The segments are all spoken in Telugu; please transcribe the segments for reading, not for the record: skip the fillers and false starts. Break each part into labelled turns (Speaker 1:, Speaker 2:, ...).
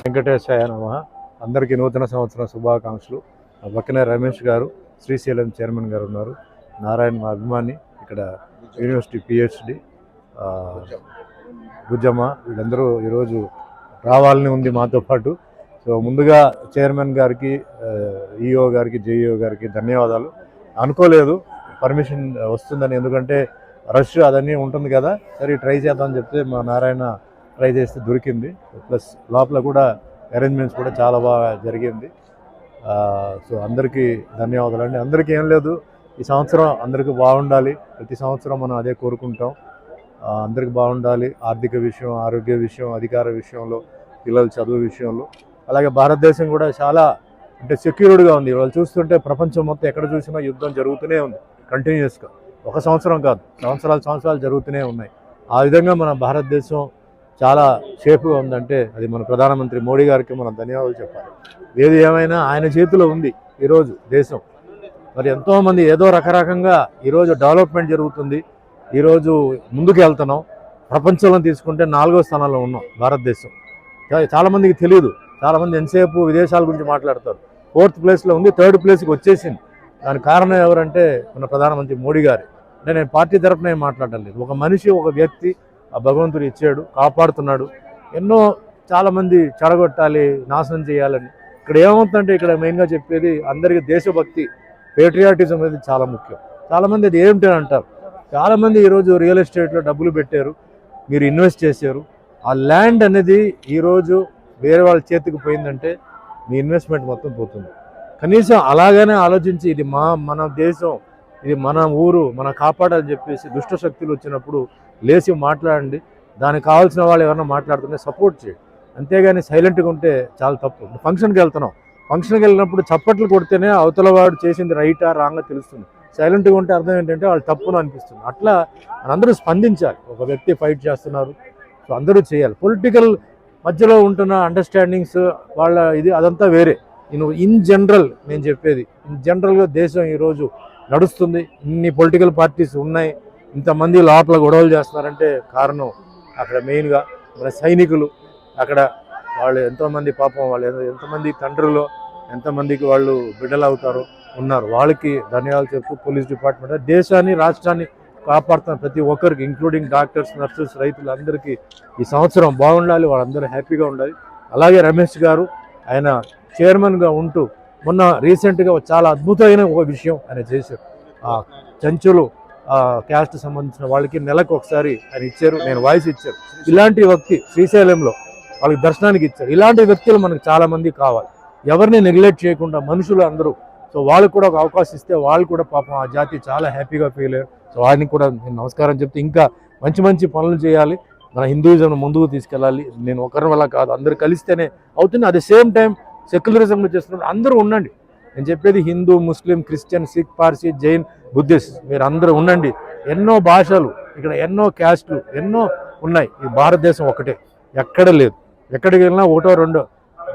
Speaker 1: వెంకటేశాయ నమః. అందరికీ నూతన సంవత్సరం శుభాకాంక్షలు. పక్కనే రమేష్ గారు, శ్రీశైలం చైర్మన్ గారు ఉన్నారు. నారాయణ మా అభిమాని, ఇక్కడ యూనివర్సిటీ పిహెచ్డి గుజ్జమ్మ, వీళ్ళందరూ ఈరోజు రావాలని ఉంది మాతో పాటు. సో ముందుగా చైర్మన్ గారికి, ఈఓ గారికి, జేఈఓ గారికి ధన్యవాదాలు. అనుకోలేదు పర్మిషన్ వస్తుందని, ఎందుకంటే రష్ అదన్నీ ఉంటుంది కదా, సరే ట్రై చేద్దామని చెప్తే మా నారాయణ ట్రై చేస్తే దొరికింది. ప్లస్ లోపల కూడా అరేంజ్మెంట్స్ కూడా చాలా బాగా జరిగింది. సో అందరికీ ధన్యవాదాలు అండి. అందరికీ ఏం లేదు, ఈ సంవత్సరం అందరికీ బాగుండాలి. ప్రతి సంవత్సరం మనం అదే కోరుకుంటాం, అందరికీ బాగుండాలి. ఆర్థిక విషయం, ఆరోగ్య విషయం, అధికార విషయంలో, పిల్లల చదువు విషయంలో. అలాగే భారతదేశం కూడా చాలా అంటే సెక్యూర్డ్గా ఉంది. వాళ్ళు చూస్తుంటే ప్రపంచం మొత్తం ఎక్కడ చూసినా యుద్ధం జరుగుతూనే ఉంది కంటిన్యూస్గా. ఒక సంవత్సరం కాదు, సంవత్సరాలు జరుగుతూనే ఉన్నాయి. ఆ విధంగా మన భారతదేశం చాలా సేఫ్గా ఉందంటే అది మన ప్రధానమంత్రి మోడీ గారికి మనం ధన్యవాదాలు చెప్పాలి. ఏది ఏమైనా ఆయన చేతిలో ఉంది ఈరోజు దేశం. మరి ఎంతోమంది ఏదో రకరకంగా ఈరోజు డెవలప్మెంట్ జరుగుతుంది, ఈరోజు ముందుకు వెళ్తున్నాం. ప్రపంచంలో తీసుకుంటే 4వ స్థానంలో ఉన్నాం భారతదేశం. చాలామందికి తెలియదు, చాలామంది ఎంతసేపు విదేశాల గురించి మాట్లాడతారు. 4th ప్లేస్లో ఉంది, 3rd ప్లేస్కి వచ్చేసింది. దానికి కారణం ఎవరంటే మన ప్రధానమంత్రి మోడీ గారు. అంటే నేను పార్టీ తరఫున ఏం మాట్లాడటం లేదు, ఒక మనిషి, ఒక వ్యక్తి ఆ భగవంతుడు ఇచ్చాడు, కాపాడుతున్నాడు. ఎన్నో చాలామంది చెడగొట్టాలి, నాశనం చేయాలని. ఇక్కడ ఏమవుతుందంటే ఇక్కడ మెయిన్గా చెప్పేది అందరికీ దేశభక్తి, పేట్రియాటిజం అనేది చాలా ముఖ్యం. చాలామంది అది ఏమిటి అంటారు. చాలామంది ఈరోజు రియల్ ఎస్టేట్లో డబ్బులు పెట్టారు, మీరు ఇన్వెస్ట్ చేశారు. ఆ ల్యాండ్ అనేది ఈరోజు వేరే వాళ్ళ చేతికి పోయిందంటే మీ ఇన్వెస్ట్మెంట్ మొత్తం పోతుంది. కనీసం అలాగనే ఆలోచించి ఇది మన దేశం, ఇది మన ఊరు, మనం కాపాడాలని చెప్పేసి దుష్ట శక్తులు వచ్చినప్పుడు లేచి మాట్లాడండి. దానికి కావాల్సిన వాళ్ళు ఎవరైనా మాట్లాడుతుంటే సపోర్ట్ చేయండి. అంతేగాని సైలెంట్గా ఉంటే చాలా తప్పు. ఫంక్షన్కి వెళ్తున్నాం, ఫంక్షన్కి వెళ్ళినప్పుడు చప్పట్లు కొడితేనే అవతల వాడు చేసింది రైటా రాంగా తెలుస్తుంది. సైలెంట్గా ఉంటే అర్థం ఏంటంటే వాళ్ళు తప్పును అనిపిస్తుంది. అట్లా అందరూ స్పందించాలి. ఒక వ్యక్తి ఫైట్ చేస్తున్నారు, సో అందరూ చేయాలి. పొలిటికల్ మధ్యలో ఉంటున్న అండర్స్టాండింగ్స్ వాళ్ళ ఇది అదంతా వేరే. ఇన్ జనరల్ నేను చెప్పేది, ఇన్ జనరల్గా దేశం ఈరోజు నడుస్తుంది. ఇన్ని పొలిటికల్ పార్టీస్ ఉన్నాయి, ఇంతమంది లోపల గొడవలు చేస్తున్నారంటే కారణం అక్కడ మెయిన్గా మన సైనికులు. అక్కడ వాళ్ళు ఎంతోమంది పాపం, వాళ్ళు ఎంతమంది తండ్రులు, ఎంతమందికి వాళ్ళు బిడ్డలు అవుతారో ఉన్నారు. వాళ్ళకి ధన్యవాదాలు చెప్తూ పోలీస్ డిపార్ట్మెంట్ దేశాన్ని, రాష్ట్రాన్ని కాపాడుతున్న ప్రతి ఒక్కరికి, ఇంక్లూడింగ్ డాక్టర్స్, నర్సెస్, రైతులు అందరికీ ఈ సంవత్సరం బాగుండాలి, వాళ్ళందరూ హ్యాపీగా ఉండాలి. అలాగే రమేష్ గారు ఆయన చైర్మన్గా ఉంటూ మొన్న రీసెంట్గా చాలా అద్భుతమైన ఒక విషయం ఆయన చేశారు. చెంచులు క్యాస్ట్ సంబంధించిన వాళ్ళకి నెలకు ఒకసారి ఆయన ఇచ్చారు, నేను వాయిస్ ఇచ్చారు. ఇలాంటి వ్యక్తి శ్రీశైలంలో వాళ్ళకి దర్శనానికి ఇచ్చారు. ఇలాంటి వ్యక్తులు మనకు చాలామంది కావాలి, ఎవరిని నెగ్లెక్ట్ చేయకుండా మనుషులు అందరూ. సో వాళ్ళకు కూడా ఒక అవకాశం ఇస్తే వాళ్ళు కూడా పాపం ఆ జాతి చాలా హ్యాపీగా ఫీల్ అయ్యారు. సో వారిని కూడా నేను నమస్కారం చెప్తే ఇంకా మంచి మంచి పనులు చేయాలి, మన హిందూయిజం ముందుకు తీసుకెళ్ళాలి. నేను ఒకరి వల్ల కాదు, అందరు కలిస్తేనే అవుతుంది. అట్ ద సేమ్ టైం సెక్యులరిజంలో చేస్తున్నారు, అందరూ ఉండండి. నేను చెప్పేది Hindu, Muslim, Christian, Sikh, Parsi, Jain, Buddhist, మీరు అందరూ ఉండండి. ఎన్నో భాషలు ఇక్కడ, ఎన్నో క్యాస్ట్లు ఎన్నో ఉన్నాయి. ఈ భారతదేశం ఒకటే, ఎక్కడ లేదు. ఎక్కడికి వెళ్ళినా ఒకటో రెండో.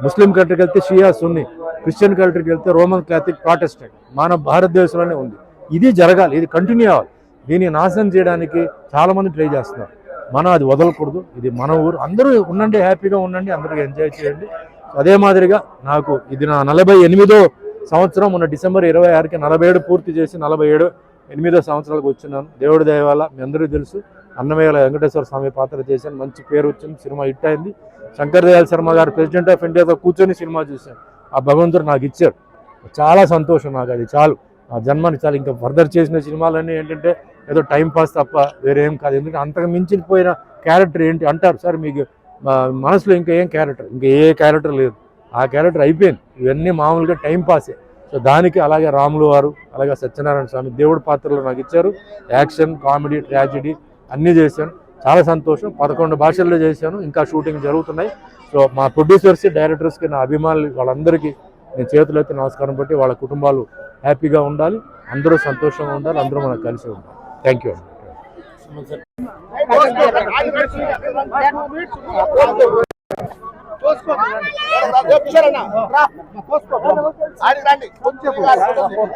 Speaker 1: ముస్లిం కంట్రీకి వెళ్తే షియా, సున్నీ, క్రిస్టియన్ కంట్రీకి వెళ్తే రోమన్ క్యాథలిక్, ప్రాటెస్టెంట్. మన భారతదేశంలోనే ఉంది. ఇది జరగాలి, ఇది కంటిన్యూ అవ్వాలి. దీన్ని నాశనం చేయడానికి చాలామంది ట్రై చేస్తున్నారు. మనం అది వదలకూడదు. ఇది మన ఊరు, అందరూ ఉండండి, హ్యాపీగా ఉండండి, అందరికీ ఎంజాయ్ చేయండి. అదే మాదిరిగా నాకు ఇది నా 48వ సంవత్సరం. మొన్న డిసెంబర్ 26కి 47 పూర్తి చేసి 48వ సంవత్సరాలకు వచ్చినాను. దేవుడి దయ వల్ల మీ అందరికీ తెలుసు, అన్నమయ్య వెంకటేశ్వర స్వామి పాత్ర చేశాను, మంచి పేరు వచ్చింది, సినిమా హిట్ అయింది. శంకర్ దయాళ్ శర్మ గారు ప్రెసిడెంట్ ఆఫ్ ఇండియాతో కూర్చొని సినిమా చూశాను. ఆ భగవంతుడు నాకు ఇచ్చారు, చాలా సంతోషం. నాకు అది చాలు, ఆ జన్మని చాలు. ఇంకా ఫర్దర్ చేసిన సినిమాలన్నీ ఏంటంటే ఏదో టైం పాస్ తప్ప వేరేం కాదు. ఎందుకంటే అంతకు మించిపోయిన క్యారెక్టర్ ఏంటి అంటారు, సార్ మీకు మనసులో ఇంకా ఏం క్యారెక్టర్, ఇంకా ఏ క్యారెక్టర్ లేదు, ఆ క్యారెక్టర్ అయిపోయింది. ఇవన్నీ మామూలుగా టైం పాసే. సో దానికి అలాగే రాములు వారు, అలాగే సత్యనారాయణ స్వామి దేవుడి పాత్రలు నాకు ఇచ్చారు. యాక్షన్, కామెడీ, ట్రాజెడీ అన్నీ చేశాను, చాలా సంతోషం. 11 భాషల్లో చేశాను, ఇంకా షూటింగ్ జరుగుతున్నాయి. సో మా ప్రొడ్యూసర్స్, డైరెక్టర్స్కి, నా అభిమానులు వాళ్ళందరికీ నేను చేతులైతే నమస్కారం పెట్టి వాళ్ళ కుటుంబాలు హ్యాపీగా ఉండాలి. అందరూ సంతోషంగా ఉండాలి, అందరూ మనకు కలిసి ఉండాలి. థ్యాంక్ యూ అండి.